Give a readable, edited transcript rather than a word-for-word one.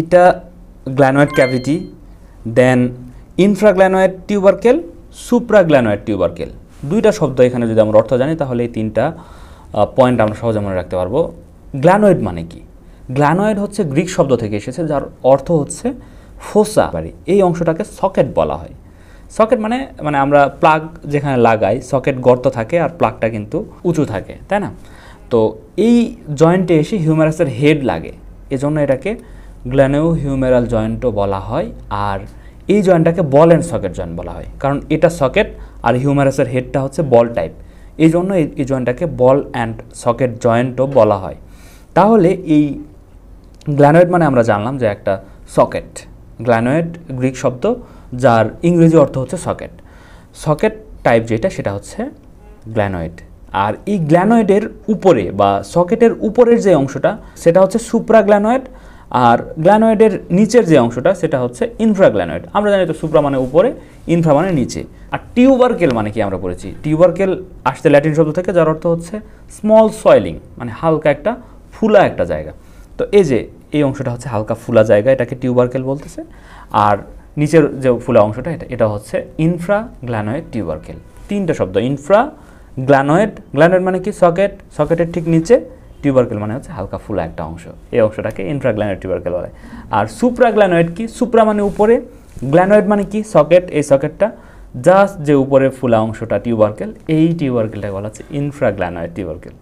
এটা গ্ল্যানোয়েড ক্যাভিটি, দেন ইনফ্রাগ্ল্যানোয়েড টিউবারকেল, সুপ্রাগ্ল্যানোয়েড টিউবারকেল। দুইটা শব্দ এখানে যদি আমরা অর্থ জানি তাহলে এই তিনটা পয়েন্ট আমরা সহজে মনে রাখতে পারবো। গ্ল্যানোয়েড মানে কি? গ্ল্যানোয়েড হচ্ছে গ্রিক শব্দ থেকে এসেছে, যার অর্থ হচ্ছে ফোসা। এই অংশটাকে সকেট বলা হয়। সকেট মানে মানে আমরা প্লাগ যেখানে লাগাই, সকেট গর্ত থাকে আর প্লাগটা কিন্তু উঁচু থাকে, তাই না? তো এই জয়েন্টে এসে হিউমেরাসের হেড লাগে, এজন্য এটাকে গ্ল্যানো হিউমেরাল জয়েন্টও বলা হয়। আর এই জয়েন্টটাকে বল অ্যান্ড সকেট জয়েন্ট বলা হয়, কারণ এটা সকেট আর হিউমেরাসের হেডটা হচ্ছে বল টাইপ, এই জন্য এই জয়েন্টটাকে বল অ্যান্ড সকেট জয়েন্টও বলা হয়। তাহলে এই গ্ল্যানোয়েড মানে আমরা জানলাম যে একটা সকেট। গ্ল্যানোয়েড গ্রিক শব্দ, যার ইংরেজি অর্থ হচ্ছে সকেট। সকেট টাইপ যেটা সেটা হচ্ছে গ্ল্যানোয়েড। আর এই গ্ল্যানোয়েডের উপরে বা সকেটের উপরের যে অংশটা সেটা হচ্ছে সুপ্রাগ্ল্যানোয়েড, আর গ্ল্যানোয়েডের নিচের যে অংশটা সেটা হচ্ছে ইনফ্রাগ্ল্যানোয়েড। আমরা জানি তো সুপ্রা মানে উপরে, ইনফ্রা মানে নিচে। আর টিউবারকেল মানে কি আমরা পড়েছি? টিউবারকেল আসছে ল্যাটিন শব্দ থেকে, যার অর্থ হচ্ছে স্মল সয়েলিং, মানে হালকা একটা ফুলা একটা জায়গা। তো এই যে এই অংশটা হচ্ছে হালকা ফুলা জায়গা, এটাকে টিউবারকেল বলতেছে। আর নিচের যে ফুলা অংশটা এটা হচ্ছে ইনফ্রাগ্ল্যানোয়েড টিউবারকেল। তিনটা শব্দ, ইনফ্রা গ্ল্যানোয়েড, গ্ল্যানোয়েড মানে কি সকেট, সকেটের ঠিক নিচে, টিউবারকেল মানে হচ্ছে হালকা ফুলা একটা অংশ, এই অংশটাকে ইনফ্রাগ্ল্যানোয়েড টিউবারকেল বলে। আর সুপ্রাগ্ল্যানোয়েড কি? সুপ্রা মানে উপরে, গ্ল্যানোয়েড মানে কি? সকেট, এই সকেটটা জাস্ট যে উপরে ফুলা অংশটা টিউবারকেল, এই টিউবারকেলটাকে বলা হচ্ছে ইনফ্রাগ্ল্যানোয়েড টিউবারকেল।